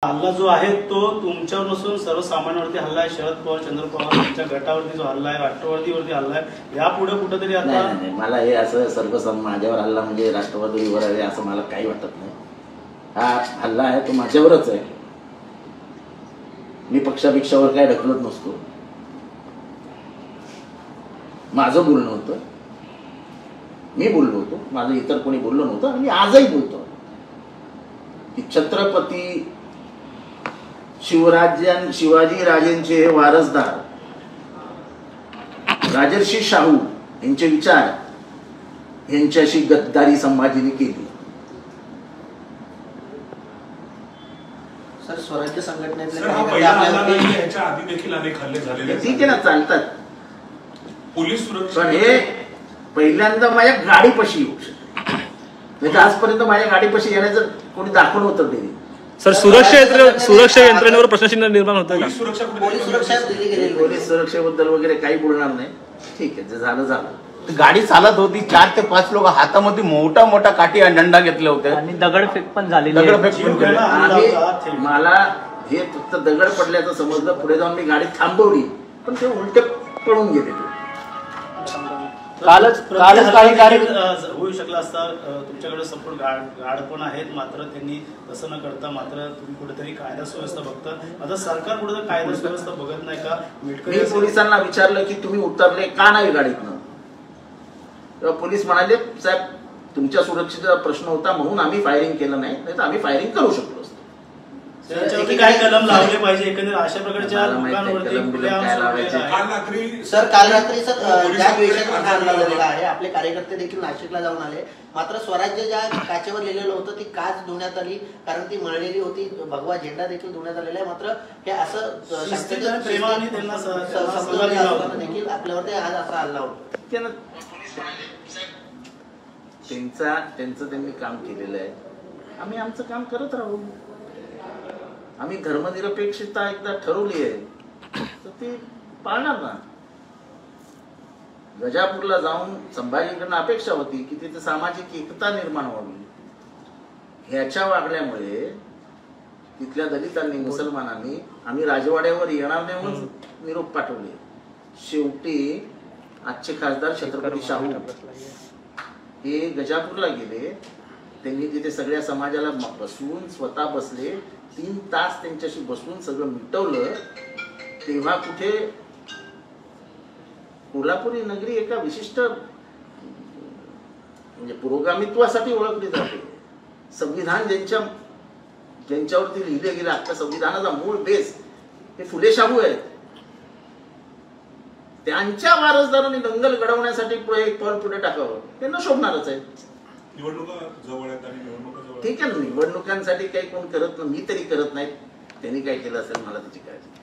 हल्ला जो आहे तो तुमच्यावर नसून सर्वसामान्यांवरती हल्ला आहे। शरद पवार, चंद्र पवार यांच्या गटावरती जो हल्ला आहे, राष्ट्रवादीवरती हल्ला आहे, यापुढे कुठेतरी आता नाही मला हे असं सर्वसामान्य माझ्यावर हल्ला म्हणजे राष्ट्रवादीवर आहे असं मला काही वाटत नाही। हा हल्ला आहे तो माझ्यावरच आहे। मी पक्षापेक्षावर काय ढकलत नसतो। माझं बोलणं होतं, मी बोललो होतो, माझं इतर कोणी बोललो नव्हतं आणि आजही बोलतो की छत्रपती शिवाजी राजेंचे वारसदार राजर्षी शाहू यांचे विचार यांच्याशी गद्दारी संभाजीने केली। सर स्वराज्य संघटनेतले ह्याच्या आधी देखील अनेक हल्ले झालेले ठीक आहे ना, चालतात। पोलीस सुरक्षा पण हे पहिल्यांदा माझ्या गाडीपाशी येऊ शकते, म्हणजे आजपर्यंत माझ्या गाडीपाशी येण्याचं कोणी दाखवलं होतं तरी। सर सुरक्षा यंत्रणेवर प्रश्नचिन्ह निर्माण होतं का? पोलीस सुरक्षेबद्दल वगैरे काही बोलणार नाही। ठीक आहे, जे झालं झालं। गाडी चालत होती, 4 ते 5 लोक हातामध्ये मोठा मोठा काठी आणि डंडा घेतले होते आणि दगडफेक पण झाली। मला हे फक्त दगड पडल्याचं समजलं, पुढे जाऊन मी गाडी थांबवली पण ते उलटे पळून गेले। कालच काही होऊ शकला असता, तुमच्याकडे सपोर्ट गार्ड पण आहेत, मात्र त्यांनी तसं न करता मात्र तुम्ही कुठेतरी कायदा सुव्यवस्था बघता। आता सरकार कुठेतरी कायदा सुव्यवस्था बघत नाही का? मी पोलिसांना विचारलं की तुम्ही उतरले का नाही गाडीतनं, तेव्हा पोलीस म्हणाले साहेब तुमच्या सुरक्षेचा प्रश्न होता म्हणून आम्ही फायरिंग केलं नाही, तर आम्ही फायरिंग करू शकलो असतो। काय कलम लावले पाहिजे एकंदर अशा प्रकारच्या सर काल रात्री ज्या द्वेषाचा हल्ला झालेला आहे, आपले कार्यकर्ते देखील नाशिकला जाऊन आले, मात्र स्वराज्य ज्या काचेवर लिहिलेलं होतं ती काच धुण्यात आली, कारण ती मळलेली होती, भगवा झेंडा देखील धुण्यात आलेला आहे। मात्र हे असं देखील आपल्यावरती आज असा हल्ला होतो। त्यांनी काम केलेलं आहे, आम्ही आमचं काम करत राहू। आम्ही धर्मनिरपेक्षता एकदा ठरवली आहे तर ती पाळणार ना। गजापूरला जाऊन संभाजीकडनं अपेक्षा होती की तिथे सामाजिक एकता निर्माण व्हावी, ह्याच्या वागण्यामुळे तिथल्या दलितांनी, मुसलमानांनी आम्ही राजवाड्यावर येणार नाही म्हणून निरोप पाठवले। शेवटी आजचे खासदार छत्रपती शाहू हे गजापूरला गेले, त्यांनी तिथे सगळ्या समाजाला बसवून स्वतः बसले, 3 तास त्यांच्याशी बसून सगळं मिटवलं। तेव्हा कुठे कोल्हापुरी नगरी एका विशिष्ट म्हणजे पुरोगामित्वासाठी ओळखली जाते। संविधान ज्यांच्यावरती लिहिले गेले, आपल्या संविधानाचा मूळ बेस हे फुले शाहू आहेत। त्यांच्या वारसदारांनी दंगल घडवण्यासाठी एक पाऊल पुढे टाकावं, त्यांना शोभणारच आहे। ठीक आहे, निवडणुकांसाठी काही कोण करत नाही, मी तरी करत नाही, त्यांनी काय केलं असेल मला त्याची काळजी।